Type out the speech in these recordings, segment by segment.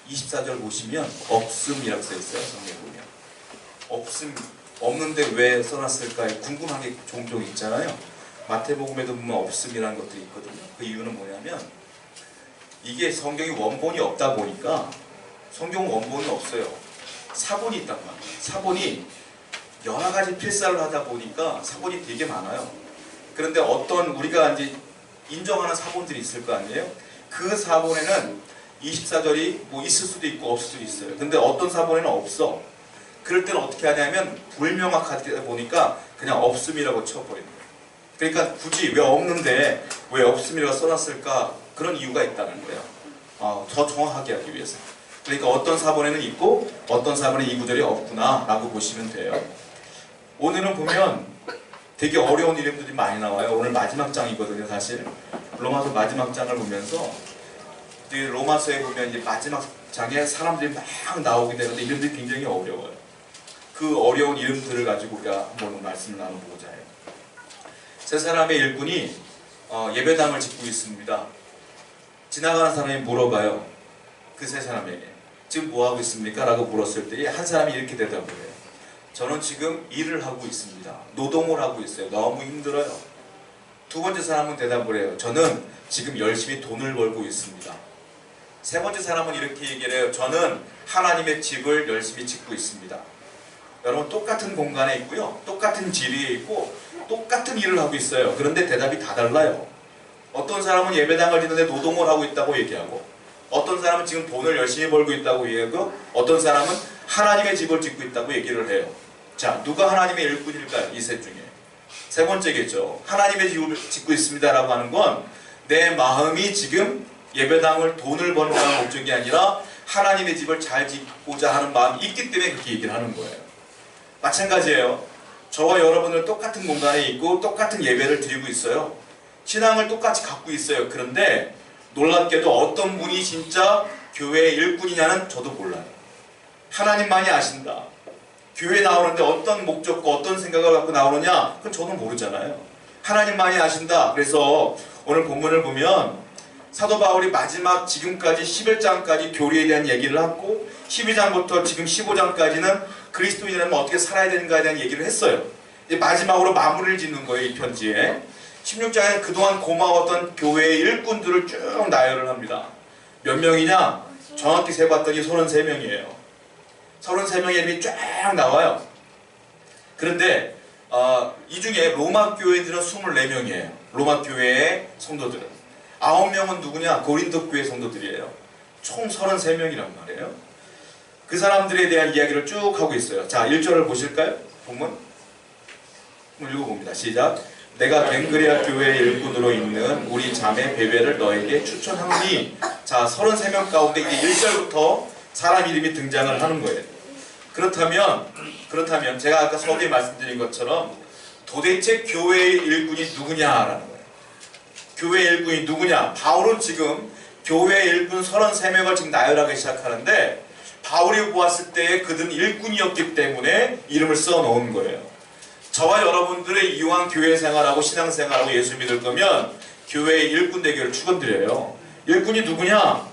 24절 보시면 없음이라고 써있어요. 성경에 보면 없음, 없는데 왜 써놨을까 궁금한 게 종종 있잖아요. 마태복음에도 보면 없음이라는 것들이 있거든요. 그 이유는 뭐냐면 이게 성경이 원본이 없다 보니까, 성경 원본은 없어요. 사본이 있단 말이에요. 사본이 여러 가지 필사를 하다 보니까 사본이 되게 많아요. 그런데 어떤 우리가 이제 인정하는 사본들이 있을 거 아니에요? 그 사본에는 24절이 뭐 있을 수도 있고 없을 수도 있어요. 근데 어떤 사본에는 없어. 그럴 때는 어떻게 하냐면 불명확하다 보니까 그냥 없음이라고 쳐버리는 거예요. 그러니까 굳이 왜 없는데 왜 없음이라고 써놨을까? 그런 이유가 있다는 거예요. 더 정확하게 하기 위해서. 그러니까 어떤 사본에는 있고 어떤 사본에 이 구절이 없구나 라고 보시면 돼요. 오늘은 보면 되게 어려운 이름들이 많이 나와요. 오늘 마지막 장이거든요. 사실 로마서 마지막 장을 보면서 로마서에 보면 이제 마지막 장에 사람들이 막 나오게 되는데 이름들이 굉장히 어려워요. 그 어려운 이름들을 가지고 우리가 한번 말씀을 나눠보고자 해요. 세 사람의 일꾼이 예배당을 짓고 있습니다. 지나가는 사람이 물어봐요. 그 세 사람에게 지금 뭐하고 있습니까? 라고 물었을 때 한 사람이 이렇게 대답을 해요. 저는 지금 일을 하고 있습니다. 노동을 하고 있어요. 너무 힘들어요. 두 번째 사람은 대답을 해요. 저는 지금 열심히 돈을 벌고 있습니다. 세 번째 사람은 이렇게 얘기를 해요. 저는 하나님의 집을 열심히 짓고 있습니다. 여러분 똑같은 공간에 있고요. 똑같은 지리에 있고 똑같은 일을 하고 있어요. 그런데 대답이 다 달라요. 어떤 사람은 예배당을 짓는데 노동을 하고 있다고 얘기하고, 어떤 사람은 지금 돈을 열심히 벌고 있다고 얘기하고, 어떤 사람은 하나님의 집을 짓고 있다고 얘기를 해요. 자, 누가 하나님의 일꾼일까요? 이 셋 중에. 세 번째겠죠. 하나님의 집을 짓고 있습니다라고 하는 건 내 마음이 지금 예배당을 돈을 번다는 목적이 아니라 하나님의 집을 잘 짓고자 하는 마음이 있기 때문에 그렇게 얘기를 하는 거예요. 마찬가지예요. 저와 여러분은 똑같은 공간에 있고 똑같은 예배를 드리고 있어요. 신앙을 똑같이 갖고 있어요. 그런데 놀랍게도 어떤 분이 진짜 교회의 일꾼이냐는 저도 몰라요. 하나님만이 아신다. 교회에 나오는데 어떤 목적과 어떤 생각을 갖고 나오느냐? 그건 저도 모르잖아요. 하나님만이 아신다. 그래서 오늘 본문을 보면 사도 바울이 마지막 지금까지 11장까지 교리에 대한 얘기를 하고 12장부터 지금 15장까지는 그리스도인이라면 어떻게 살아야 되는가에 대한 얘기를 했어요. 이제 마지막으로 마무리를 짓는 거예요. 이 편지에. 16장에는 그동안 고마웠던 교회의 일꾼들을 쭉 나열을 합니다. 몇 명이냐? 정확히 세봤더니 33명이에요. 33명의 이름이 쫙 나와요. 그런데 이 중에 로마 교회들은 24명이에요. 로마 교회의 성도들은. 9명은 누구냐? 고린도 교회 성도들이에요. 총 33명이란 말이에요. 그 사람들에 대한 이야기를 쭉 하고 있어요. 자, 1절을 보실까요? 본문? 한번 읽어봅니다. 시작. 내가 벤그레아 교회의 일꾼으로 있는 우리 자매 베베를 너에게 추천하노니. 자, 33명 가운데 이제 1절부터 사람 이름이 등장을 하는 거예요. 그렇다면 제가 아까 서두에 말씀드린 것처럼 도대체 교회의 일꾼이 누구냐라는 거예요. 교회의 일꾼이 누구냐? 바울은 지금 교회의 일꾼 33명을 지금 나열하기 시작하는데 바울이 보았을 때 그들은 일꾼이었기 때문에 이름을 써 놓은 거예요. 저와 여러분들의 이왕 교회 생활하고 신앙생활하고 예수 믿을 거면 교회의 일꾼 되기를 축원드려요. 일꾼이 누구냐?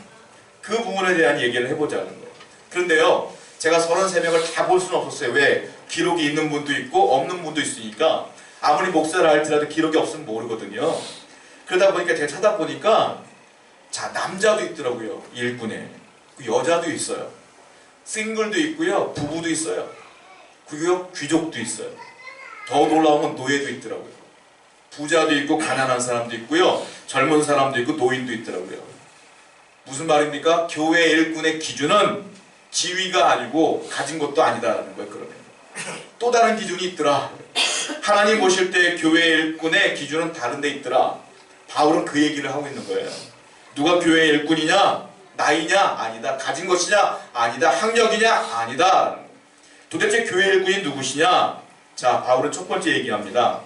그 부분에 대한 얘기를 해보자는 거예요. 그런데요, 제가 33명을 다 볼 수는 없었어요. 왜? 기록이 있는 분도 있고 없는 분도 있으니까 아무리 목사를 할지라도 기록이 없으면 모르거든요. 그러다 보니까 제가 찾아보니까 자, 남자도 있더라고요. 일꾼에. 여자도 있어요. 싱글도 있고요. 부부도 있어요. 그리고 귀족도 있어요. 더 놀라운 건 노예도 있더라고요. 부자도 있고 가난한 사람도 있고요. 젊은 사람도 있고 노인도 있더라고요. 무슨 말입니까? 교회 일꾼의 기준은 지위가 아니고 가진 것도 아니다라는 거예요. 그러면 또 다른 기준이 있더라. 하나님 보실 때 교회 일꾼의 기준은 다른 데 있더라. 바울은 그 얘기를 하고 있는 거예요. 누가 교회 일꾼이냐? 나이냐? 아니다. 가진 것이냐? 아니다. 학력이냐? 아니다. 도대체 교회 일꾼이 누구시냐? 자, 바울은 첫 번째 얘기합니다.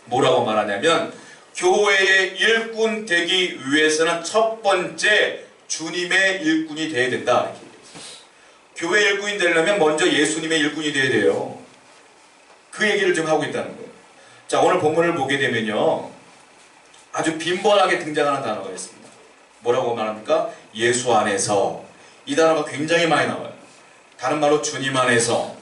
뭐라고 말하냐면 교회의 일꾼 되기 위해서는 첫 번째 주님의 일꾼이 되어야 된다. 교회 일꾼이 되려면 먼저 예수님의 일꾼이 되어야 돼요. 그 얘기를 좀 하고 있다는 거예요. 자, 오늘 본문을 보게 되면요, 아주 빈번하게 등장하는 단어가 있습니다. 뭐라고 말합니까? 예수 안에서, 이 단어가 굉장히 많이 나와요. 다른 말로 주님 안에서.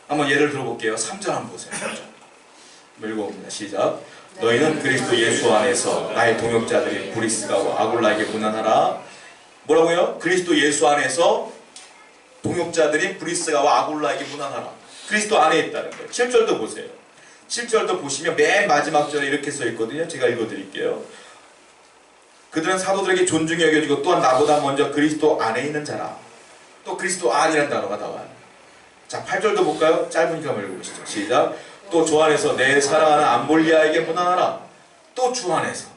한번 예를 들어볼게요. 3절 한번 보세요. 3절. 읽어봅니다. 시작. 너희는 그리스도 예수 안에서 나의 동역자들인 브리스가와 아굴라에게 문안하라. 뭐라고요? 그리스도 예수 안에서 동역자들인 브리스가와 아굴라에게 문안하라. 그리스도 안에 있다는 거예요. 7절도 보세요. 7절도 보시면 맨 마지막 절에 이렇게 써 있거든요. 제가 읽어드릴게요. 그들은 사도들에게 존중이 여겨지고 또한 나보다 먼저 그리스도 안에 있는 자라. 또 그리스도 안이라는 단어가 나와요. 자, 8절도 볼까요? 짧으니까 한번 읽어보시죠. 시작. 또 주 안에서 내 사랑하는 암볼리아에게 문안하라. 또 주 안에서.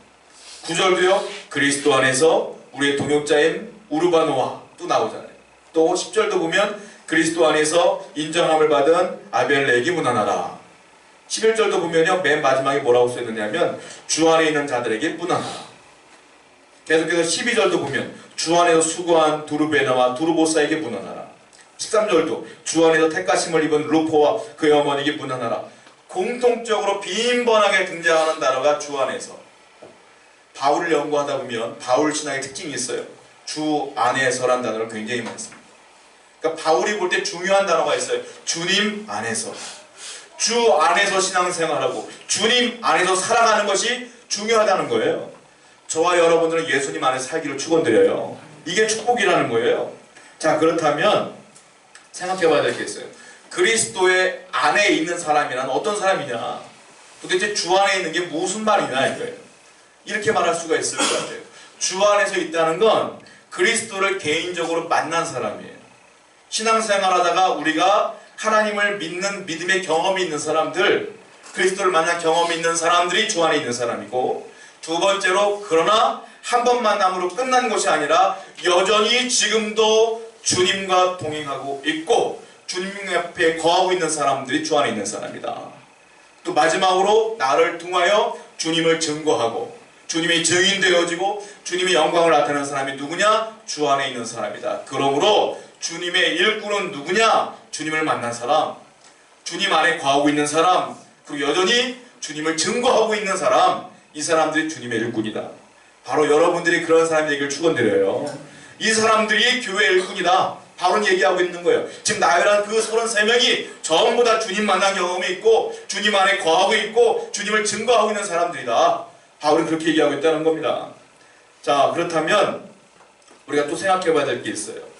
9절도요. 그리스도 안에서 우리의 동역자인 우르바노와 또 나오잖아요. 또 10절도 보면 그리스도 안에서 인정함을 받은 아벨레에게 문안하라. 11절도 보면요. 맨 마지막에 뭐라고 써있느냐면 주 안에 있는 자들에게 문안하라. 계속해서 12절도 보면 주 안에서 수고한 두르베나와 두르보사에게 문안하라. 13절도 주 안에서 택가심을 입은 루포와 그의 어머니에게 문안하라. 공통적으로 빈번하게 등장하는 단어가 주 안에서. 바울을 연구하다 보면 바울 신학의 특징이 있어요. 주 안에서란 단어를 굉장히 많이 씁니다. 그러니까 바울이 볼 때 중요한 단어가 있어요. 주님 안에서. 주 안에서 신앙생활하고 주님 안에서 살아가는 것이 중요하다는 거예요. 저와 여러분들은 예수님 안에서 살기를 축원드려요. 이게 축복이라는 거예요. 자, 그렇다면 생각해 봐야 될 게 있어요. 그리스도의 안에 있는 사람이란 어떤 사람이냐? 도대체 주 안에 있는 게 무슨 말이냐 이거예요. 이렇게 말할 수가 있을 것 같아요. 주 안에서 있다는 건 그리스도를 개인적으로 만난 사람이에요. 신앙생활하다가 우리가 하나님을 믿는 믿음의 경험이 있는 사람들, 그리스도를 만난 경험이 있는 사람들이 주 안에 있는 사람이고, 두 번째로 그러나 한 번 만남으로 끝난 것이 아니라 여전히 지금도 주님과 동행하고 있고 주님 옆에 거하고 있는 사람들이 주 안에 있는 사람이다. 또 마지막으로 나를 통하여 주님을 증거하고 주님이 증인되어지고 주님의 영광을 나타내는 사람이 누구냐? 주 안에 있는 사람이다. 그러므로 주님의 일꾼은 누구냐? 주님을 만난 사람, 주님 안에 거하고 있는 사람, 그리고 여전히 주님을 증거하고 있는 사람, 이 사람들이 주님의 일꾼이다. 바로 여러분들이 그런 사람 얘기를 축원드려요. 이 사람들이 교회 일꾼이다. 바로 얘기하고 있는 거예요. 지금 나열한 그 33명이 전부 다 주님 만난 경험이 있고 주님 안에 거하고 있고 주님을 증거하고 있는 사람들이다. 바울은 그렇게 얘기하고 있다는 겁니다. 자, 그렇다면 우리가 또 생각해 봐야 될 게 있어요.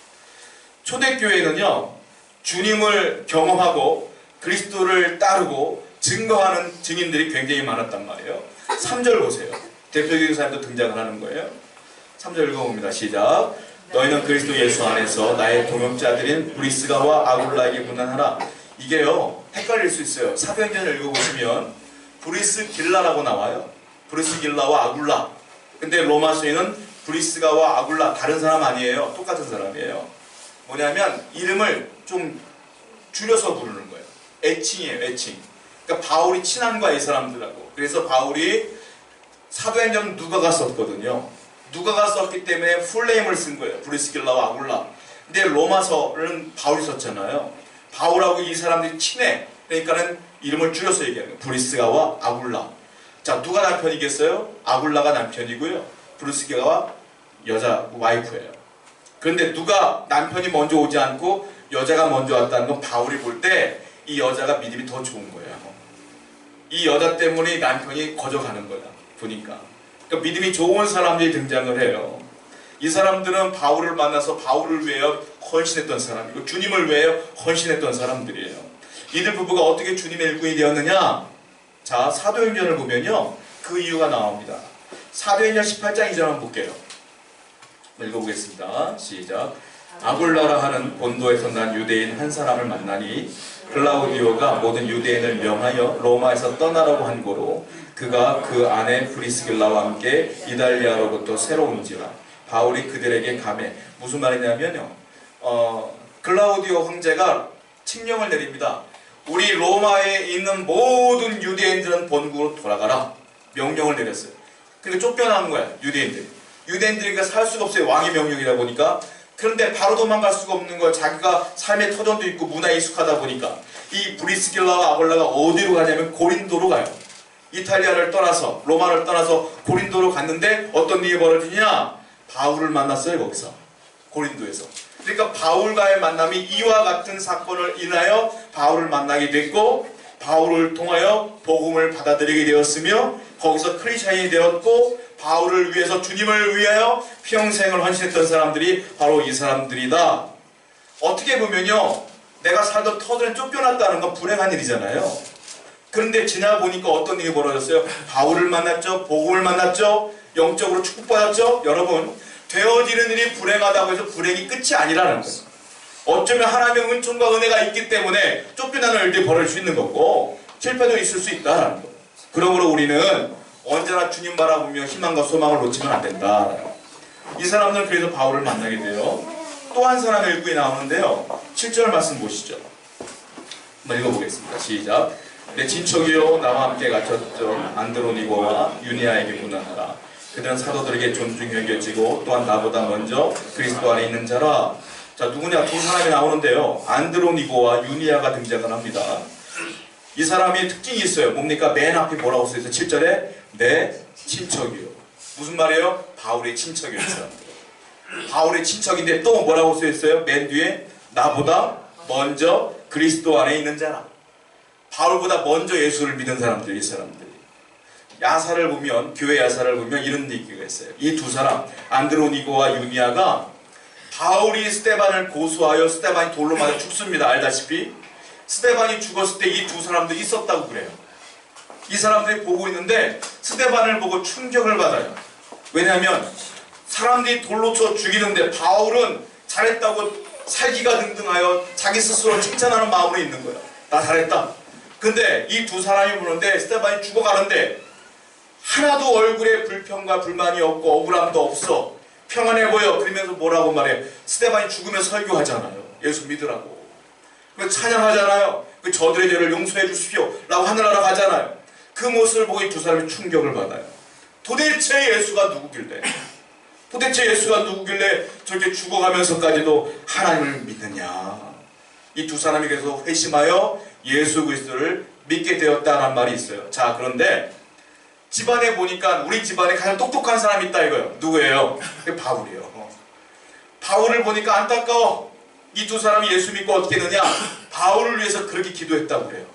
초대교회는요, 주님을 경험하고 그리스도를 따르고 증거하는 증인들이 굉장히 많았단 말이에요. 3절 보세요. 대표적인 사람도 등장을 하는 거예요. 3절 읽어봅니다. 시작. 너희는 그리스도 예수 안에서 나의 동역자들인 브리스가와 아굴라에게 문안하라. 이게요, 헷갈릴 수 있어요. 사도행전을 읽어보시면 브리스길라라고 나와요. 브리스길라와 아굴라. 근데 로마서에는 브리스가와 아굴라 다른 사람 아니에요. 똑같은 사람이에요. 뭐냐면 이름을 좀 줄여서 부르는 거예요. 애칭이에요. 애칭. 그러니까 바울이 친한 거야, 이 사람들하고. 그래서 바울이 사도행전 누가가 썼거든요. 누가가 썼기 때문에 풀네임을 쓴 거예요. 브리스길라와 아굴라. 근데 로마서는 바울이 썼잖아요. 바울하고 이 사람들이 친해. 그러니까는 이름을 줄여서 얘기하는 거예요. 브리스가와 아굴라. 자, 누가 남편이겠어요? 아굴라가 남편이고요. 브리스가와 여자 와이프예요. 그런데 누가 남편이 먼저 오지 않고 여자가 먼저 왔다는 건 바울이 볼 때 이 여자가 믿음이 더 좋은 거예요. 이 여자 때문에 남편이 거져가는 거야. 보니까. 그러니까 믿음이 좋은 사람들이 등장을 해요. 이 사람들은 바울을 만나서 바울을 위하여 헌신했던 사람이고 주님을 위하여 헌신했던 사람들이에요. 이들 부부가 어떻게 주님의 일꾼이 되었느냐? 자, 사도행전을 보면요, 그 이유가 나옵니다. 사도행전 18장 2절 한번 볼게요. 읽어보겠습니다. 시작. 아굴라라 하는 본도에서 난 유대인 한 사람을 만나니 클라우디오가 모든 유대인을 명하여 로마에서 떠나라고 한 고로 그가 그 아내 브리스길라와 함께 이달리아로부터 새로 온지라. 바울이 그들에게 가매. 무슨 말이냐면요, 클라우디오 황제가 칙령을 내립니다. 우리 로마에 있는 모든 유대인들은 본국으로 돌아가라. 명령을 내렸어요. 그러니까 쫓겨나는 거야, 유대인들이. 유대인들이니까 살 수가 없어요. 왕의 명령이다 보니까. 그런데 바로 도망갈 수가 없는 거예요. 자기가 삶의 터전도 있고 문화에 익숙하다 보니까. 이 브리스길라와 아굴라가 어디로 가냐면 고린도로 가요. 이탈리아를 떠나서, 로마를 떠나서 고린도로 갔는데 어떤 일이 벌어지냐? 바울을 만났어요, 거기서. 고린도에서. 그러니까 바울과의 만남이 이와 같은 사건을 인하여 바울을 만나게 됐고, 바울을 통하여 복음을 받아들이게 되었으며, 거기서 크리스찬이 되었고, 바울을 위해서, 주님을 위하여 평생을 헌신했던 사람들이 바로 이 사람들이다. 어떻게 보면요, 내가 살던 터전에 쫓겨났다는 건 불행한 일이잖아요. 그런데 지나보니까 어떤 일이 벌어졌어요? 바울을 만났죠, 복음을 만났죠, 영적으로 축복받았죠. 여러분, 되어지는 일이 불행하다고 해서 불행이 끝이 아니라는 거예요. 어쩌면 하나님의 은총과 은혜가 있기 때문에 쫓겨나는 일들이 벌어질 수 있는 거고, 실패도 있을 수 있다는 거예요. 그러므로 우리는 언제나 주님 바라보며 희망과 소망을 놓치면 안 된다. 이 사람들은 그래서 바울을 만나게 돼요. 또 한 사람의 일꾼이 나오는데요, 7절 말씀 보시죠. 한번 읽어보겠습니다. 시작. 내 친척이요, 나와 함께 갇혔던 안드로니고와 유니아에게 문안하라. 그들은 사도들에게 존중히 여겨지고 또한 나보다 먼저 그리스도 안에 있는 자라. 자, 누구냐? 두 사람이 나오는데요, 안드로니고와 유니아가 등장을 합니다. 이 사람이 특징이 있어요. 뭡니까? 맨 앞에 뭐라고 써있어요? 7절에 내 친척이요. 무슨 말이에요? 바울의 친척이에요. 바울의 친척인데 또 뭐라고 써있어요? 맨 뒤에 나보다 먼저 그리스도 안에 있는 자라. 바울보다 먼저 예수를 믿은 사람들, 이 사람들이. 야사를 보면, 교회 야사를 보면 이런 얘기가 있어요. 이 두 사람, 안드로니고와 유니아가 바울이 스데반을 고소하여 스데반이 돌로 맞아 죽습니다. 알다시피 스데반이 죽었을 때 이 두 사람도 있었다고 그래요. 이 사람들이 보고 있는데 스데반을 보고 충격을 받아요. 왜냐하면 사람들이 돌로 쳐 죽이는데 바울은 잘했다고 살기가 등등하여 자기 스스로 칭찬하는 마음으로 있는 거예요. 나 잘했다. 근데 이 두 사람이 보는데 스데반이 죽어가는데 하나도 얼굴에 불평과 불만이 없고 억울함도 없어. 평안해 보여. 그러면서 뭐라고 말해? 스데반이 죽으면 설교하잖아요. 예수 믿으라고. 찬양하잖아요. 저들의 죄를 용서해 주십시오 라고 하늘나라 가잖아요. 그 모습을 보고 이 두 사람이 충격을 받아요. 도대체 예수가 누구길래, 도대체 예수가 누구길래 저렇게 죽어가면서까지도 하나님을 믿느냐. 이 두 사람이 그래서 회심하여 예수 그리스도를 믿게 되었다는 말이 있어요. 자, 그런데 집안에 보니까 우리 집안에 가장 똑똑한 사람이 있다 이거예요. 누구예요? 바울이에요. 바울을 보니까 안타까워. 이 두 사람이 예수 믿고 어떻게 되느냐? 바울을 위해서 그렇게 기도했다고 그래요.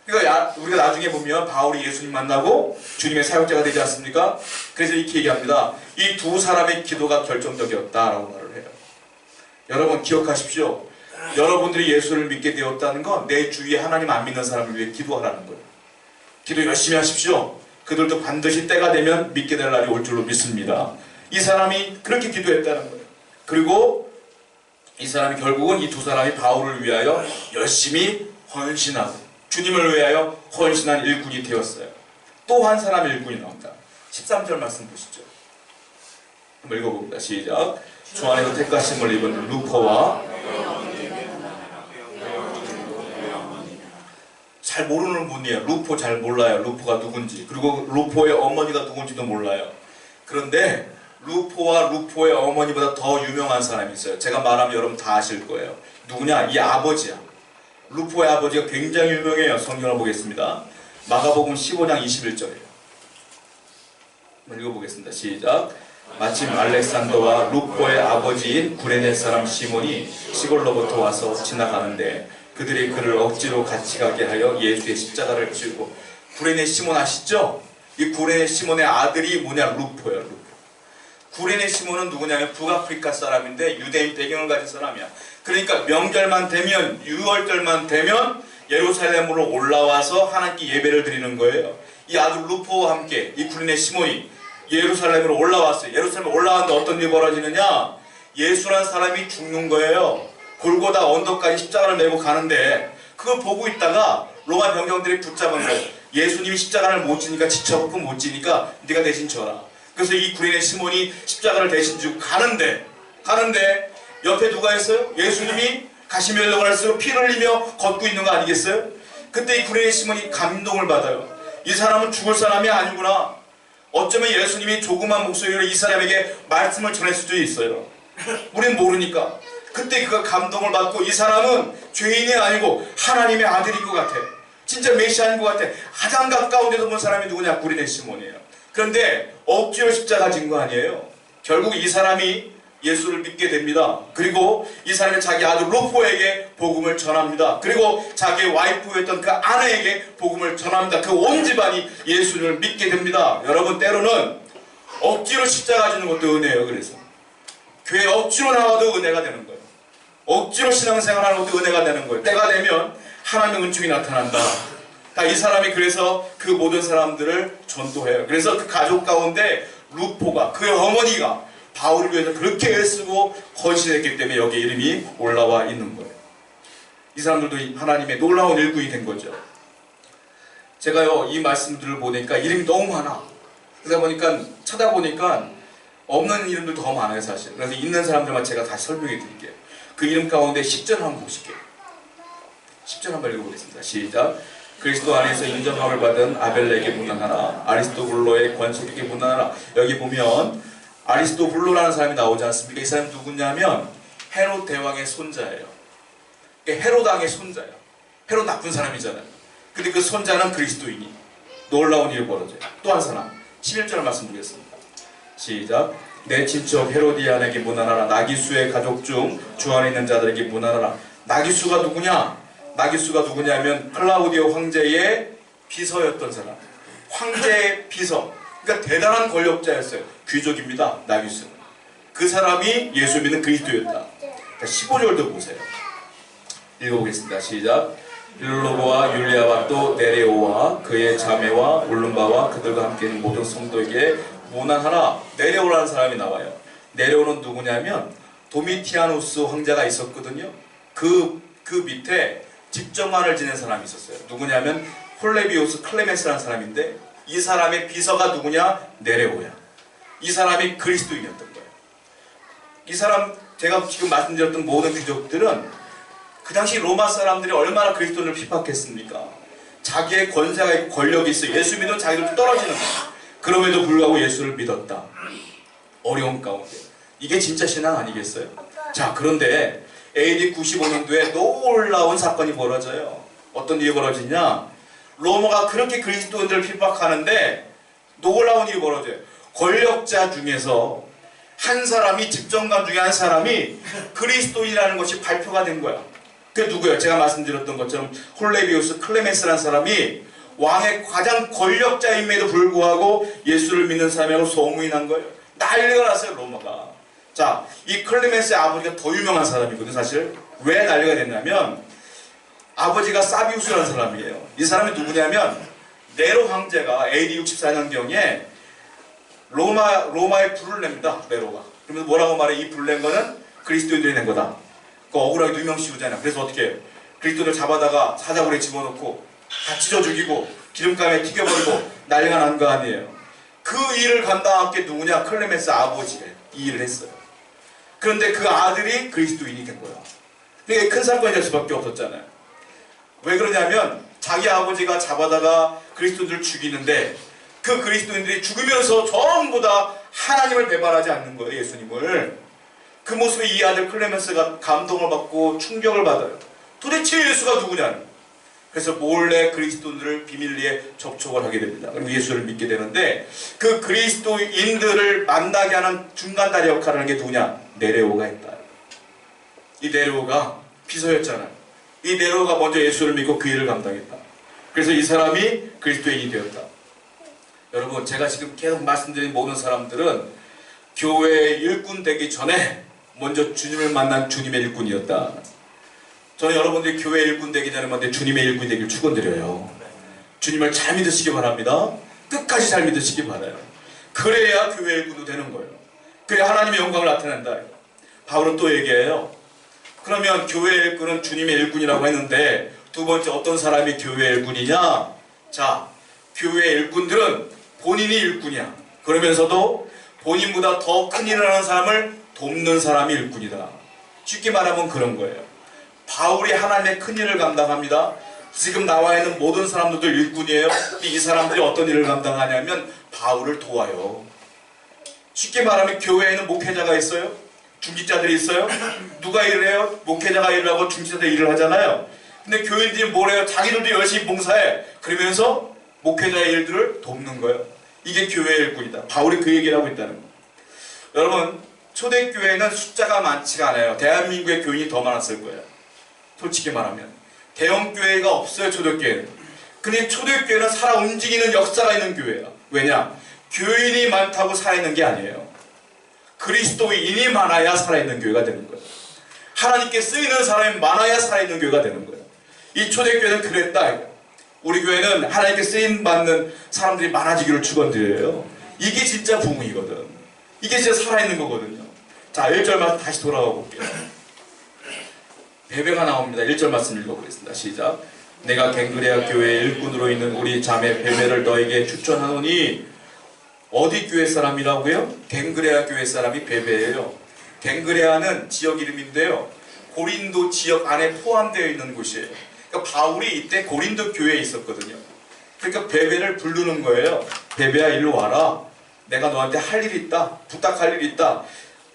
그러니까 우리가 나중에 보면 바울이 예수님 만나고 주님의 사역자가 되지 않습니까? 그래서 이렇게 얘기합니다. 이 두 사람의 기도가 결정적이었다라고 말을 해요. 여러분 기억하십시오. 여러분들이 예수를 믿게 되었다는 건 내 주위에 하나님 안 믿는 사람을 위해 기도하라는 거예요. 기도 열심히 하십시오. 그들도 반드시 때가 되면 믿게 될 날이 올 줄로 믿습니다. 이 사람이 그렇게 기도했다는 거예요. 그리고 이 사람이 결국은 이 두 사람이 바울을 위하여 열심히 헌신하고 주님을 위하여 헌신한 일꾼이 되었어요. 또 한 사람의 일꾼이 나옵니다. 13절 말씀 보시죠. 한번 읽어봅니다. 시작. 주 안에서 택하심을 입은 루포와, 잘 모르는 분이에요. 루포 잘 몰라요. 루포가 누군지. 그리고 루포의 어머니가 누군지도 몰라요. 그런데 루포와 루포의 어머니보다 더 유명한 사람이 있어요. 제가 말하면 여러분 다 아실 거예요. 누구냐? 이 아버지야. 루포의 아버지가 굉장히 유명해요. 성경을 보겠습니다. 마가복음 15장 21절이에요. 한번 읽어보겠습니다. 시작. 마침 알렉산더와 루포의 아버지인 구레네 사람 시몬이 시골로부터 와서 지나가는데 그들이 그를 억지로 같이 가게 하여 예수의 십자가를 지고. 구레네 시몬 아시죠? 이 구레네 시몬의 아들이 뭐냐? 루포예요. 루포. 구레네 시몬은 누구냐면 북아프리카 사람인데 유대인 배경을 가진 사람이야. 그러니까 명절만 되면, 유월절만 되면 예루살렘으로 올라와서 하나님께 예배를 드리는 거예요. 이 아들 루포와 함께 이 구레네 시몬이 예루살렘으로 올라왔어요. 예루살렘에 올라왔는데 어떤 일이 벌어지느냐? 예수란 사람이 죽는 거예요. 골고다 언덕까지 십자가를 메고 가는데 그걸 보고 있다가 로마 병정들이 붙잡은 거예요. 예수님이 십자가를 못 지니까 지쳐갖고 못 지니까 네가 대신 져라. 그래서 이 구레네 시몬이 십자가를 대신 지고 가는데 옆에 누가 있어요? 예수님이 가시면령을 쓰고 피를 흘리며 걷고 있는 거 아니겠어요? 그때 이 구레네 시몬이 감동을 받아요. 이 사람은 죽을 사람이 아니구나. 어쩌면 예수님이 조그만 목소리로 이 사람에게 말씀을 전할 수도 있어요. 우린 모르니까. 그때 그가 감동을 받고 이 사람은 죄인이 아니고 하나님의 아들인 것 같아. 진짜 메시아인 것 같아. 가장 가까운 데서 본 사람이 누구냐? 구레네 시몬이에요. 그런데 억지로 십자가 진 거 아니에요. 결국 이 사람이 예수를 믿게 됩니다. 그리고 이 사람이 자기 아들 루포에게 복음을 전합니다. 그리고 자기의 와이프였던 그 아내에게 복음을 전합니다. 그 온 집안이 예수를 믿게 됩니다. 여러분, 때로는 억지로 십자가 지는 것도 은혜예요. 그래서 교회 억지로 나와도 은혜가 되는 거예요. 억지로 신앙생활하는 것도 은혜가 되는 거예요. 때가 되면 하나님의 은총이 나타난다. 이 사람이 그래서 그 모든 사람들을 전도해요. 그래서 그 가족 가운데 루포가, 그의 어머니가 바울을 위해서 그렇게 애쓰고 헌신했기 때문에 여기에 이름이 올라와 있는 거예요. 이 사람들도 하나님의 놀라운 일꾼이 된 거죠. 제가요, 이 말씀들을 보니까 이름이 너무 많아. 그러다 보니까 찾아보니까 없는 이름들 더 많아요, 사실. 그래서 있는 사람들만 제가 다시 설명해 드릴게요. 그 이름 가운데 10절 한번 보실게요. 10절 한번 읽어보겠습니다. 시작. 그리스도 안에서 인정함을 받은 아벨에게 문안하라. 아리스토블로의 권속에게 문안하라. 여기 보면 아리스토블로라는 사람이 나오지 않습니까? 이 사람이 누구냐면 헤롯 대왕의 손자예요. 헤롯 왕의 손자예요. 헤롯 나쁜 사람이잖아요. 근데 그 손자는 그리스도인이. 놀라운 일이 벌어져요. 또 한 사람 11절 말씀 보겠습니다. 시작. 내 친척 헤로디안에게 문안하라. 나기수의 가족 중 주 안에 있는 자들에게 문안하라. 나기수가 누구냐? 나기수가 누구냐면 클라우디오 황제의 비서였던 사람. 황제의 비서. 그러니까 대단한 권력자였어요. 귀족입니다. 나기수는. 그 사람이 예수 믿는 그리스도였다. 15절도 보세요. 읽어보겠습니다. 시작. 빌로보와 율리아와 또 네레오와 그의 자매와 울lum바와 그들과 함께 있는 모든 성도에게 문안하라. 네레오라는 사람이 나와요. 네레오는 누구냐면 도미티아누스 황제가 있었거든요. 그 밑에 집정관을 지낸 사람이 있었어요. 누구냐면 폴레비우스 클레멘스라는 사람인데 이 사람의 비서가 누구냐? 네레오야. 이 사람이 그리스도인이었던 거예요. 이 사람, 제가 지금 말씀드렸던 모든 귀족들은 그 당시 로마 사람들이 얼마나 그리스도인을 핍박했습니까? 자기의 권세가 있고 권력이 있어 예수 믿으면 자기들도 떨어지는 거예요. 그럼에도 불구하고 예수를 믿었다. 어려운 가운데. 이게 진짜 신앙 아니겠어요? 자, 그런데 AD 95년도에 놀라운 사건이 벌어져요. 어떤 일이 벌어지냐? 로마가 그렇게 그리스도인들을 핍박하는데 놀라운 일이 벌어져요. 권력자 중에서 한 사람이, 집정관 중에 한 사람이 그리스도인이라는 것이 발표가 된 거야. 그게 누구예요? 제가 말씀드렸던 것처럼 홀레비우스 클레멘스라는 사람이 왕의 가장 권력자임에도 불구하고 예수를 믿는 사람이라고 소문이 난 거예요. 난리가 났어요, 로마가. 자, 이 클레멘스의 아버지가 더 유명한 사람이거든요, 사실. 왜 난리가 됐냐면 아버지가 사비우스라는 사람이에요. 이 사람이 누구냐면 네로 황제가 AD 64년경에 로마에 불을 냅니다, 네로가. 그러면서 뭐라고 말해? 이 불 낸 거는 그리스도인들이 낸 거다. 그 억울하게 누명 씌우잖아. 그래서 어떻게 해요? 그리스도인을 잡아다가 사자굴에 집어넣고 다 찢어 죽이고 기름감에 튀겨버리고 난리가 난 거 아니에요. 그 일을 감당한 게 누구냐? 클레멘스 아버지가 이 일을 했어요. 그런데 그 아들이 그리스도인이 된 거야. 그게 큰 사건이 될 수밖에 없었잖아요. 왜 그러냐면 자기 아버지가 잡아다가 그리스도인들을 죽이는데 그 그리스도인들이 죽으면서 전부 다 하나님을 배반하지 않는 거예요, 예수님을. 그 모습에 이 아들 클레멘스가 감동을 받고 충격을 받아요. 도대체 예수가 누구냐? 그래서 몰래 그리스도인들을 비밀리에 접촉을 하게 됩니다. 그럼 예수를 믿게 되는데 그 그리스도인들을 만나게 하는 중간다리 역할을 하는 게 누구냐? 네레오가 했다. 이 네레오가 비서였잖아요. 이 네레오가 먼저 예수를 믿고 그 일을 감당했다. 그래서 이 사람이 그리스도인이 되었다. 여러분, 제가 지금 계속 말씀드린 모든 사람들은 교회의 일꾼 되기 전에 먼저 주님을 만난 주님의 일꾼이었다. 저는 여러분들이 교회 일꾼 되기 전에 먼저 주님의 일꾼이 되길 축원드려요. 주님을 잘 믿으시기 바랍니다. 끝까지 잘 믿으시기 바라요. 그래야 교회 일꾼도 되는 거예요. 그래야 하나님의 영광을 나타낸다. 바울은 또 얘기해요. 그러면 교회 일꾼은 주님의 일꾼이라고 했는데 두 번째 어떤 사람이 교회 일꾼이냐? 자, 교회 일꾼들은 본인이 일꾼이야. 그러면서도 본인보다 더 큰 일을 하는 사람을 돕는 사람이 일꾼이다. 쉽게 말하면 그런 거예요. 바울이 하나님의 큰 일을 감당합니다. 지금 나와 있는 모든 사람들도 일꾼이에요. 이 사람들이 어떤 일을 감당하냐면 바울을 도와요. 쉽게 말하면 교회에는 목회자가 있어요. 중직자들이 있어요. 누가 일을 해요? 목회자가 일을 하고 중직자들이 일을 하잖아요. 근데 교인들이 뭘 해요? 자기들도 열심히 봉사해. 그러면서 목회자의 일들을 돕는 거예요. 이게 교회의 일꾼이다. 바울이 그 얘기를 하고 있다는 거예요. 여러분, 초대교회는 숫자가 많지가 않아요. 대한민국의 교인이 더 많았을 거예요. 솔직히 말하면. 대형교회가 없어요, 초대교회는. 근데 초대교회는 살아 움직이는 역사가 있는 교회야. 왜냐? 교인이 많다고 살아있는 게 아니에요. 그리스도인이 많아야 살아있는 교회가 되는 거예요. 하나님께 쓰이는 사람이 많아야 살아있는 교회가 되는 거예요. 이 초대교회는 그랬다. 우리 교회는 하나님께 쓰임받는 사람들이 많아지기를 축원드려요. 이게 진짜 부흥이거든. 이게 진짜 살아있는 거거든요. 자, 1절 말씀 다시 돌아가 볼게요. 베베가 나옵니다. 1절 말씀 읽어보겠습니다. 시작. 내가 갱그레아 교회의 일꾼으로 있는 우리 자매 베베를 너에게 추천하노니. 어디 교회 사람이라고요? 갱그레아 교회 사람이 베베예요. 갱그레아는 지역 이름인데요, 고린도 지역 안에 포함되어 있는 곳이에요. 그러니까 바울이 이때 고린도 교회에 있었거든요. 그러니까 베베를 부르는 거예요. 베베야, 일로 와라. 내가 너한테 할 일이 있다. 부탁할 일이 있다.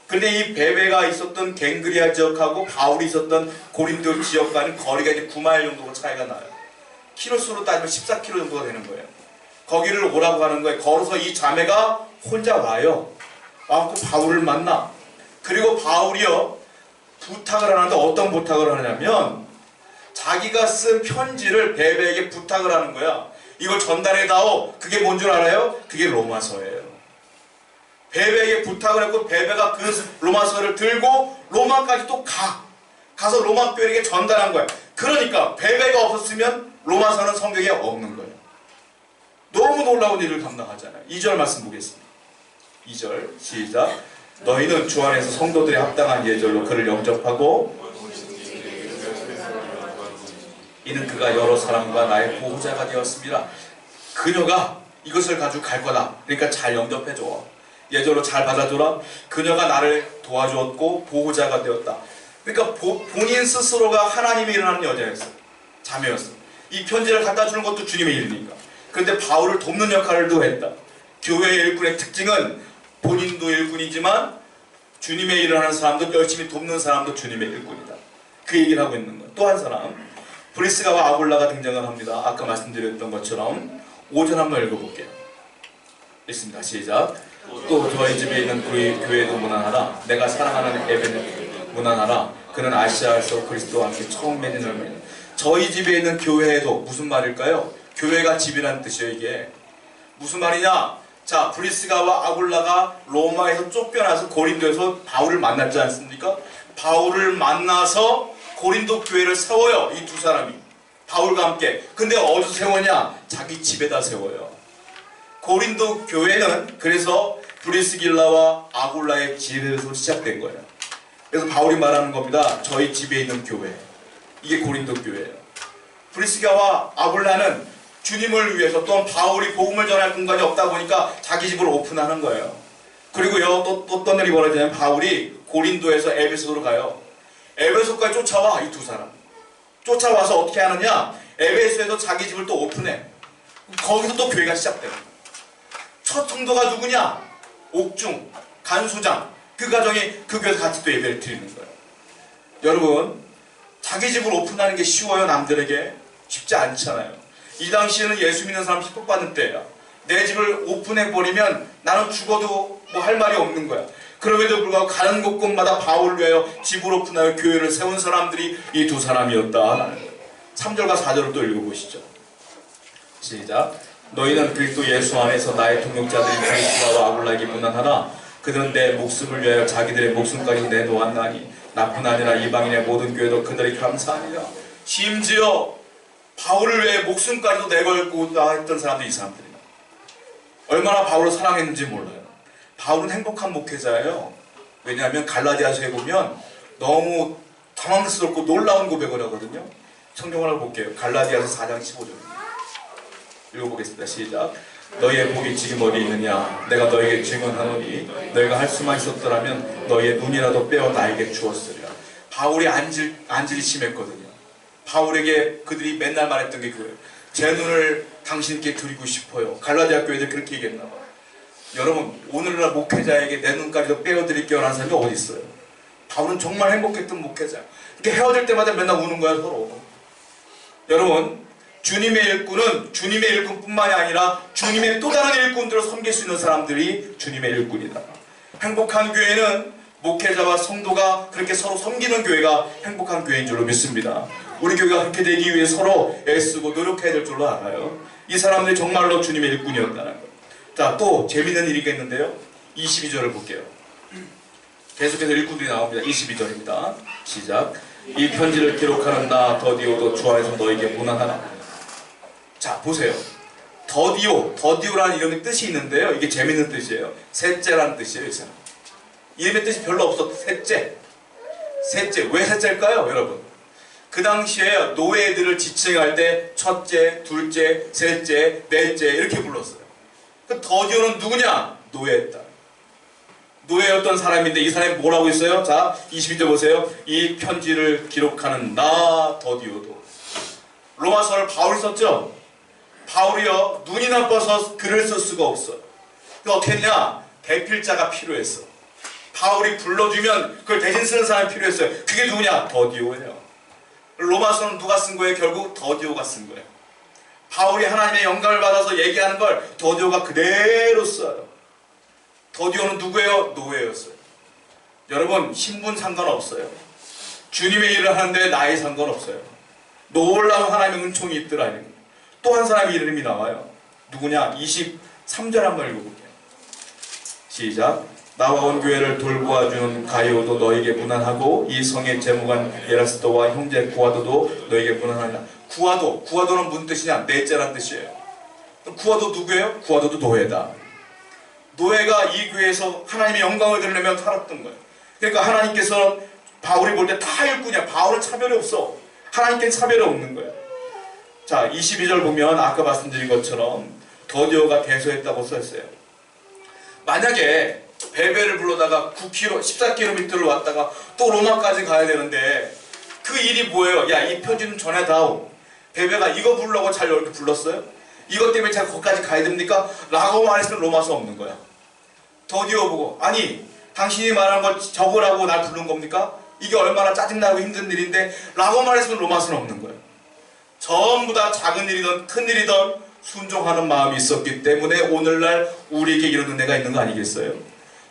근데 이 베베가 있었던 갱그리아 지역하고 바울이 있었던 고린도 지역과는 거리가 이제 9마일 정도로 차이가 나요. 키로수로 따지면 14km 정도가 되는 거예요. 거기를 오라고 하는 거예요. 걸어서 이 자매가 혼자 와요. 와서 바울을 만나. 그리고 바울이요, 부탁을 하는데 어떤 부탁을 하냐면 자기가 쓴 편지를 베베에게 부탁을 하는 거야. 이걸 전달해다오. 그게 뭔 줄 알아요? 그게 로마서예요. 베베에게 부탁을 했고 베베가 그 로마서를 들고 로마까지 또 가서 로마 교회에게 전달한 거야. 그러니까 베베가 없었으면 로마서는 성경에 없는 거예요. 너무 놀라운 일을 감당하잖아요. 2절 말씀 보겠습니다. 2절 시작. 너희는 주 안에서 성도들의 합당한 예절로 그를 영접하고 이는 그가 여러 사람과 나의 보호자가 되었습니다. 그녀가 이것을 가지고 갈 거다. 그러니까 잘 영접해줘. 예절로 잘 받아줘라. 그녀가 나를 도와주었고 보호자가 되었다. 그러니까 본인 스스로가 하나님의 일을 하는 여자였어요. 자매였어요. 이 편지를 갖다 주는 것도 주님의 일이니까. 그런데 바울을 돕는 역할도 했다. 교회의 일꾼의 특징은 본인도 일꾼이지만 주님의 일을 하는 사람도, 열심히 돕는 사람도 주님의 일꾼이다. 그 얘기를 하고 있는 거예요. 또 한 사람, 브리스가와 아굴라가 등장을 합니다. 아까 말씀드렸던 것처럼 5절 한번 읽어볼게요. 읽습니다. 시작. 또 저희 집에 있는 우리 교회도 문안하라. 내가 사랑하는 에벤을 문안하라. 그는 아시아에서 그리스도와 함께 처음 맺은 열매입니다. 저희 집에 있는 교회도 무슨 말일까요? 교회가 집이라는 뜻이에요. 이게 무슨 말이냐? 자, 브리스가와 아굴라가 로마에서 쫓겨나서 고린도에서 바울을 만났지 않습니까? 바울을 만나서 고린도 교회를 세워요. 이 두 사람이 바울과 함께. 근데 어디서 세우냐? 자기 집에다 세워요. 고린도 교회는 그래서 브리스길라와 아굴라의 집에서 시작된 거예요. 그래서 바울이 말하는 겁니다. 저희 집에 있는 교회. 이게 고린도 교회예요. 브리스가와 아굴라는 주님을 위해서, 또한 바울이 복음을 전할 공간이 없다 보니까 자기 집을 오픈하는 거예요. 그리고요, 또 어떤 일이 벌어지냐면 바울이 고린도에서 에베소로 가요. 에베소까지 쫓아와. 이 두 사람 쫓아와서 어떻게 하느냐? 에베소에서 자기 집을 또 오픈해. 거기서 또 교회가 시작돼요. 첫 성도가 누구냐? 옥중, 간수장. 그 가정이 그 교회에서 같이 또 예배를 드리는 거예요. 여러분, 자기 집을 오픈하는 게 쉬워요? 남들에게? 쉽지 않잖아요. 이 당시에는 예수 믿는 사람 핍박받는 때야. 내 집을 오픈해버리면 나는 죽어도 뭐 할 말이 없는 거야. 그럼에도 불구하고 가는 곳곳마다 바울을 위하여 집을 오픈하여 교회를 세운 사람들이 이 두 사람이었다. 3절과 4절을 또 읽어보시죠. 시작. 너희는 그리스도 예수 안에서 나의 동역자들인 브리스가와 아굴라에게 문안하라. 그들은 내 목숨을 위하여 자기들의 목숨까지 내놓았나니 나뿐 아니라 이방인의 모든 교회도 그들이 감사하니라. 심지어 바울을 위해 목숨까지도 내걸고 했던 사람들이 이 사람들이에요. 얼마나 바울을 사랑했는지 몰라요. 바울은 행복한 목회자예요. 왜냐하면 갈라디아서에 보면 너무 당황스럽고 놀라운 고백을 하거든요. 성경을 한번 볼게요. 갈라디아서 4장 15절입니다. 읽어보겠습니다. 시작. 너희의 복이 지금 어디 있느냐? 내가 너에게 증언하노니 너희가 할 수만 있었더라면 너희의 눈이라도 빼어 나에게 주었으리라. 바울이 안질이 심했거든요. 바울에게 그들이 맨날 말했던 게 그거예요. 제 눈을 당신께 드리고 싶어요. 갈라디아 교회들 그렇게 얘기했나 봐요. 여러분, 오늘날 목회자에게 내 눈까지도 빼어드릴게요 라는 사람이 어디 있어요? 바울은 정말 행복했던 목회자. 이렇게 헤어질 때마다 맨날 우는 거야, 서로. 여러분, 주님의 일꾼은 주님의 일꾼뿐만이 아니라 주님의 또 다른 일꾼들을 섬길 수 있는 사람들이 주님의 일꾼이다. 행복한 교회는 목회자와 성도가 그렇게 서로 섬기는 교회가 행복한 교회인 줄로 믿습니다. 우리 교회가 그렇게 되기 위해 서로 애쓰고 노력해야 될 줄로 알아요. 이 사람들이 정말로 주님의 일꾼이었다는 것. 자, 또 재미있는 일이 있는데요. 22절을 볼게요. 계속해서 일꾼들이 나옵니다. 22절입니다. 시작. 이 편지를 기록하는 나 더디오도 주 안에서 너에게 문안하나. 자, 보세요. 더디오라는 이름의 뜻이 있는데요. 이게 재미있는 뜻이에요. 셋째라는 뜻이에요. 이 사람. 이름의 뜻이 별로 없어. 셋째. 왜 셋째일까요, 여러분? 그 당시에 노예들을 지칭할 때 첫째, 둘째, 셋째, 넷째 이렇게 불렀어요. 그 더디오는 누구냐? 노예였다. 노예였던 사람인데 이 사람이 뭐라고 했어요? 자, 22절 보세요. 이 편지를 기록하는 나 더디오도. 로마서를 바울이 썼죠? 바울이요, 눈이 나빠서 글을 쓸 수가 없어. 그 어떻게 했냐? 대필자가 필요했어. 바울이 불러주면 그걸 대신 쓰는 사람이 필요했어요. 그게 누구냐? 더디오예요. 로마서는 누가 쓴 거예요? 결국 더디오가 쓴 거예요. 바울이 하나님의 영감을 받아서 얘기하는 걸 더디오가 그대로 써요. 더디오는 누구예요? 노예였어요. 여러분, 신분 상관없어요. 주님의 일을 하는데 나이 상관없어요. 놀라운 하나님의 은총이 있더라. 또 한 사람의 이름이 나와요. 누구냐? 23절 한번 읽어볼게요. 시작. 나와 온 교회를 돌보아주는 가이오도 너에게 문안하고 이 성의 제무관 에라스도와 형제 구아도도 너에게 문안하리라. 구아도는 무슨 뜻이냐? 넷째란 뜻이에요. 구아도 누구예요? 구아도도 노예다. 노예가 이 교회에서 하나님의 영광을 드리려면 살았던 거예요. 그러니까 하나님께서 바울이 볼 때 다 일꾼이야. 바울은 차별이 없어. 하나님께는 차별이 없는 거예요. 자, 22절 보면 아까 말씀드린 것처럼 더디오가 대소했다고 써있어요. 만약에 베베를 불러다가 14km를 왔다가 또 로마까지 가야 되는데 그 일이 뭐예요? 야, 이 편지 좀 전해다오. 베베가 이거 부르려고 잘 이렇게 불렀어요? 이것 때문에 제가 거기까지 가야 됩니까? 라고 말했으면 로마서 없는 거야. 더디오 보고, 아니 당신이 말한 거 적으라고 날 부른 겁니까? 이게 얼마나 짜증나고 힘든 일인데 라고 말했으면 로마서는 없는 거예요. 전부 다 작은 일이든 큰 일이든 순종하는 마음이 있었기 때문에 오늘날 우리에게 이런 은혜가 있는 거 아니겠어요?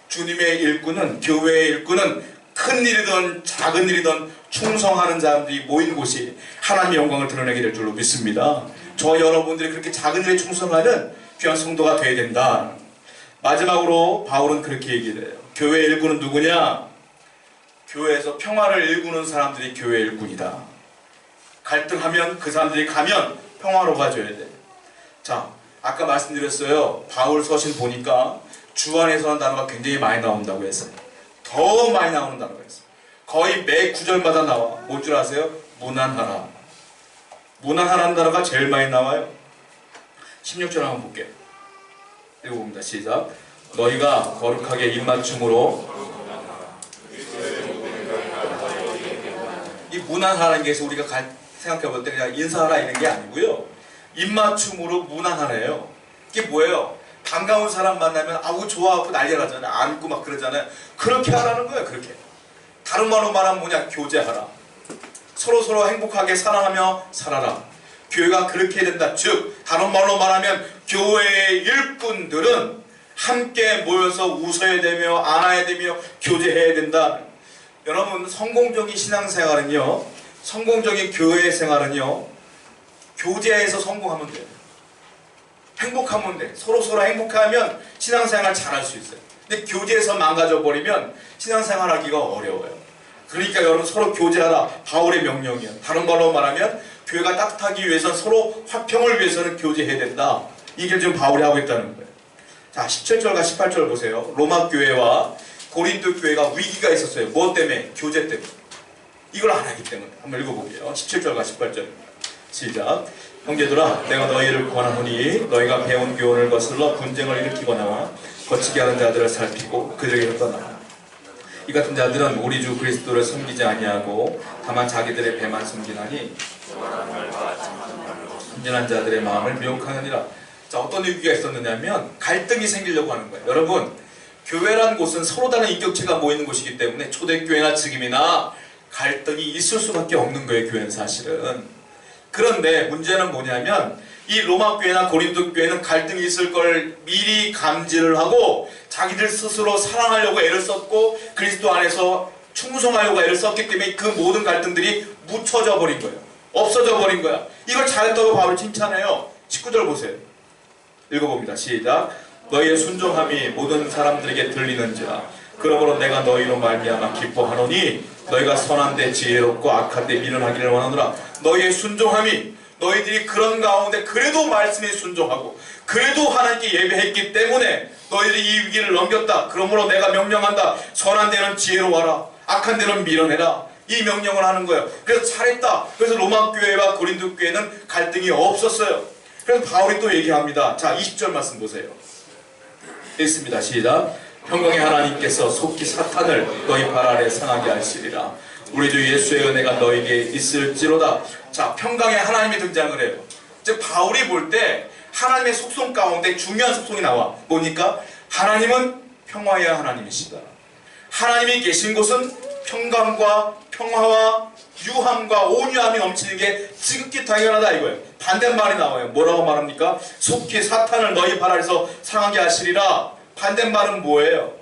주님의 일꾼은, 교회의 일꾼은 큰 일이든 작은 일이든 충성하는 사람들이 모인 곳이 하나님의 영광을 드러내게 될 줄로 믿습니다. 저 여러분들이 그렇게 작은 일에 충성하는 귀한 성도가 되어야 된다. 마지막으로 바울은 그렇게 얘기를 해요. 교회의 일꾼은 누구냐? 교회에서 평화를 일구는 사람들이 교회의 일꾼이다. 갈등하면 그 사람들이 가면 평화로 가줘야 돼. 자, 아까 말씀드렸어요. 바울 서신 보니까 주 안에서는 단어가 굉장히 많이 나온다고 했어요. 더 많이 나오는 단어가 있어요. 거의 매 구절마다 나와. 뭔 줄 아세요? 문안하라. 문안하라는 단어가 제일 많이 나와요. 16절 한번 볼게요. 읽어봅니다. 시작. 너희가 거룩하게 입맞춤으로. 이 문안하라는 게 우리가 생각해 볼 때 그냥 인사하라 이런 게 아니고요. 입맞춤으로 문안하래요. 이게 뭐예요? 반가운 사람 만나면 아우 좋아하고 난리 나잖아요. 안고 막 그러잖아요. 그렇게 하라는 거예요. 그렇게. 다른 말로 말하면 뭐냐? 교제하라. 서로 행복하게 사랑하며 살아라. 교회가 그렇게 해야 된다. 즉 다른 말로 말하면 교회의 일꾼들은 함께 모여서 웃어야 되며 안아야 되며 교제해야 된다. 여러분, 성공적인 신앙생활은요, 성공적인 교회 생활은요, 교제해서 성공하면 돼요. 행복하면 돼. 서로 행복하면 신앙생활 잘할 수 있어요. 근데 교제에서 망가져 버리면 신앙생활 하기가 어려워요. 그러니까 여러분, 서로 교제하라. 바울의 명령이에요. 다른 말로 말하면 교회가 따뜻하기 위해서 서로 화평을 위해서는 교제해야 된다. 이게 지금 바울이 하고 있다는 거예요. 자, 17절과 18절 보세요. 로마 교회와 고린도 교회가 위기가 있었어요. 뭐 때문에? 교제 때문에. 이걸 안 하기 때문에. 한번 읽어볼게요. 17절과 18절입니다. 시작. 형제들아, 내가 너희를 권하노니 너희가 배운 교훈을 거슬러 분쟁을 일으키거나 거치게 하는 자들을 살피고 그들에게 떠나라. 이 같은 자들은 우리 주 그리스도를 섬기지 아니하고 다만 자기들의 배만 섬기나니 순진한 자들의 마음을 미혹하느니라. 자, 어떤 위기가 있었느냐면 갈등이 생기려고 하는 거예요. 여러분, 교회란 곳은 서로 다른 인격체가 모이는 곳이기 때문에 초대교회나 지금이나 갈등이 있을 수밖에 없는 거예요. 교회는 사실은. 그런데 문제는 뭐냐면 이 로마 교회나 고린도 교회는 갈등이 있을 걸 미리 감지를 하고 자기들 스스로 사랑하려고 애를 썼고 그리스도 안에서 충성하려고 애를 썼기 때문에 그 모든 갈등들이 묻혀져 버린 거예요. 없어져 버린 거야. 이걸 잘했다고 바울이 칭찬해요. 19절 보세요. 읽어봅니다. 시작. 너희의 순종함이 모든 사람들에게 들리는지라. 그러므로 내가 너희로 말미암아 기뻐하노니 너희가 선한데 지혜롭고 악한데 미련하기를 원하노라. 너희의 순종함이, 너희들이 그런 가운데 그래도 말씀에 순종하고 그래도 하나님께 예배했기 때문에 너희들이 이 위기를 넘겼다. 그러므로 내가 명령한다. 선한 데는 지혜로워라. 악한 데는 미련해라. 이 명령을 하는 거예요. 그래서 잘했다. 그래서 로마 교회와 고린도 교회는 갈등이 없었어요. 그래서 바울이 또 얘기합니다. 자, 20절 말씀 보세요. 읽습니다. 시작. 평강의 하나님께서 속히 사탄을 너희 발 아래 상하게 하시리라. 우리 주 예수의 은혜가 너에게 있을지로다. 자, 평강의 하나님이 등장을 해요. 즉 바울이 볼 때 하나님의 속성 가운데 중요한 속성이 나와. 뭐니까? 하나님은 평화의 하나님이시다. 하나님이 계신 곳은 평강과 평화와 유함과 온유함이 넘치는 게 지극히 당연하다 이거예요. 반대말이 나와요. 뭐라고 말합니까? 속히 사탄을 너희 발 아래서 상하게 하시리라. 반대말은 뭐예요?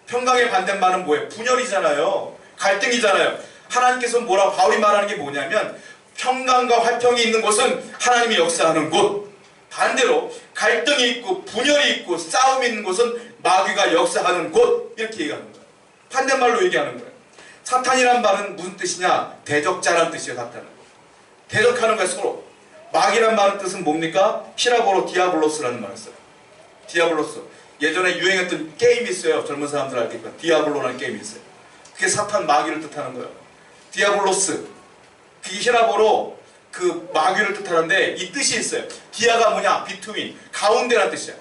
평강의 반대말은 뭐예요? 분열이잖아요. 갈등이잖아요. 하나님께서 뭐라고 바울이 말하는 게 뭐냐면 평강과 화평이 있는 곳은 하나님이 역사하는 곳, 반대로 갈등이 있고 분열이 있고 싸움이 있는 곳은 마귀가 역사하는 곳, 이렇게 얘기하는 거예요. 반대말로 얘기하는 거예요. 사탄이란 말은 무슨 뜻이냐? 대적자라는 뜻이에요. 사탄은 대적하는 거예요. 서로. 마귀란 말은 뜻은 뭡니까? 히라보로 디아블로스라는 말을 써요. 디아블로스. 예전에 유행했던 게임이 있어요. 젊은 사람들 알겠지만 디아블로라는 게임이 있어요. 그게 사탄 마귀를 뜻하는 거예요. 디아블로스. 그게 히라보로 그 마귀를 뜻하는데 이 뜻이 있어요. 디아가 뭐냐? 비트윈, 가운데라는 뜻이야.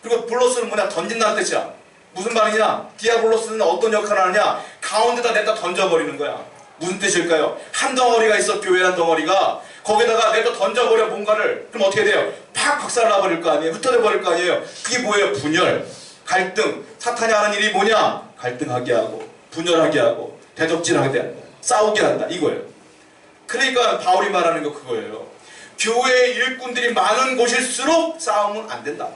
그리고 블로스는 뭐냐? 던진다는 뜻이야. 무슨 말이냐? 디아블로스는 어떤 역할을 하느냐? 가운데다 냈다 던져버리는 거야. 무슨 뜻일까요? 한 덩어리가 있어. 교회란 덩어리가. 거기다가 냈다 던져버려 뭔가를. 그럼 어떻게 돼요? 팍 박살나버릴 거 아니에요? 흩어져 버릴 거 아니에요? 그게 뭐예요? 분열, 갈등. 사탄이 하는 일이 뭐냐? 갈등하게 하고 분열하게 하고 대적질하게 한다. 싸우게 한다. 이거예요. 그러니까 바울이 말하는 거 그거예요. 교회의 일꾼들이 많은 곳일수록 싸움은 안 된다.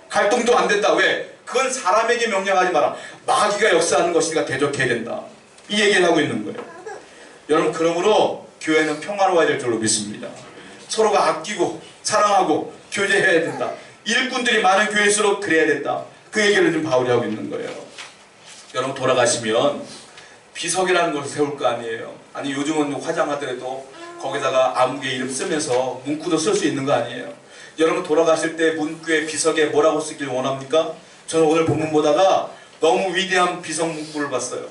갈등도 안 된다. 왜? 그건 사람에게 명령하지 마라. 마귀가 역사하는 것이니까 대적해야 된다. 이 얘기를 하고 있는 거예요. 여러분, 그러므로 교회는 평화로워야 될 줄로 믿습니다. 서로가 아끼고 사랑하고 교제해야 된다. 일꾼들이 많은 교회일수록 그래야 된다. 그 얘기를 지금 바울이 하고 있는 거예요. 여러분, 돌아가시면 비석이라는 걸 세울 거 아니에요. 아니 요즘은 화장하더라도 거기다가 아무개 이름 쓰면서 문구도 쓸 수 있는 거 아니에요. 여러분 돌아가실 때 문구에 비석에 뭐라고 쓰길 원합니까? 저는 오늘 본문 보다가 너무 위대한 비석 문구를 봤어요.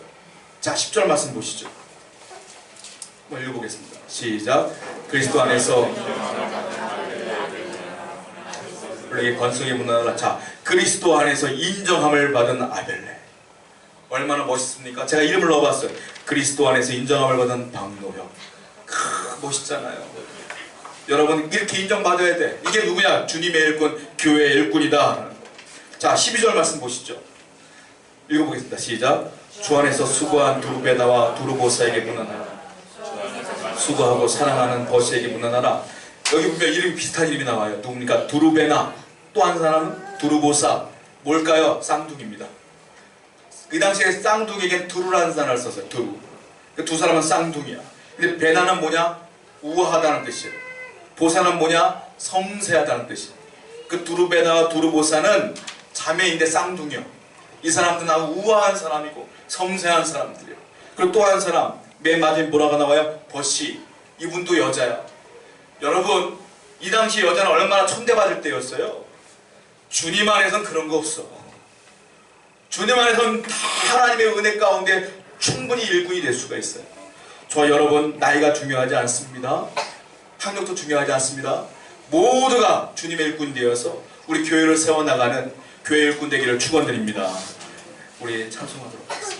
자, 10절 말씀 보시죠. 한번 읽어보겠습니다. 시작. 그리스도 안에서 원래 건성의 문화라. 자, 그리스도 안에서 인정함을 받은 아벨레. 얼마나 멋있습니까? 제가 이름을 넣어봤어요. 그리스도 안에서 인정함을 받은 박노형. 멋있잖아요. 여러분 이렇게 인정받아야 돼. 이게 누구냐? 주님의 일꾼, 교회의 일꾼이다. 자, 12절 말씀 보시죠. 읽어보겠습니다. 시작. 주 안에서 수고한 두루베나와 두루보사에게 문안하라. 수고하고 사랑하는 버시에게 문안하라. 여기 보면 이름이 비슷한 이름이 나와요. 누굽니까? 두루베나. 또 한 사람은 두루보사. 뭘까요? 쌍둥이입니다. 그 당시에 쌍둥이에겐 두루라는 단어를 썼어요. 두루. 그 두 사람은 쌍둥이야. 근데 베나는 뭐냐? 우아하다는 뜻이에요. 보사는 뭐냐? 섬세하다는 뜻이에요. 그 두루베나와 두루보사는 자매인데 쌍둥이요. 이 사람들은 아주 우아한 사람이고 섬세한 사람들이에요. 그리고 또 한 사람, 맨 마지막에 뭐라고 나와요? 버시. 이분도 여자야. 여러분, 이 당시 여자는 얼마나 천대받을 때였어요. 주님 안에서는 그런 거 없어. 주님 안에서는 다 하나님의 은혜 가운데 충분히 일꾼이 될 수가 있어요. 저 여러분, 나이가 중요하지 않습니다. 학력도 중요하지 않습니다. 모두가 주님의 일꾼이 되어서 우리 교회를 세워나가는 교회 일꾼 되기를 축원드립니다. 우리 찬송하도록 하겠습니다.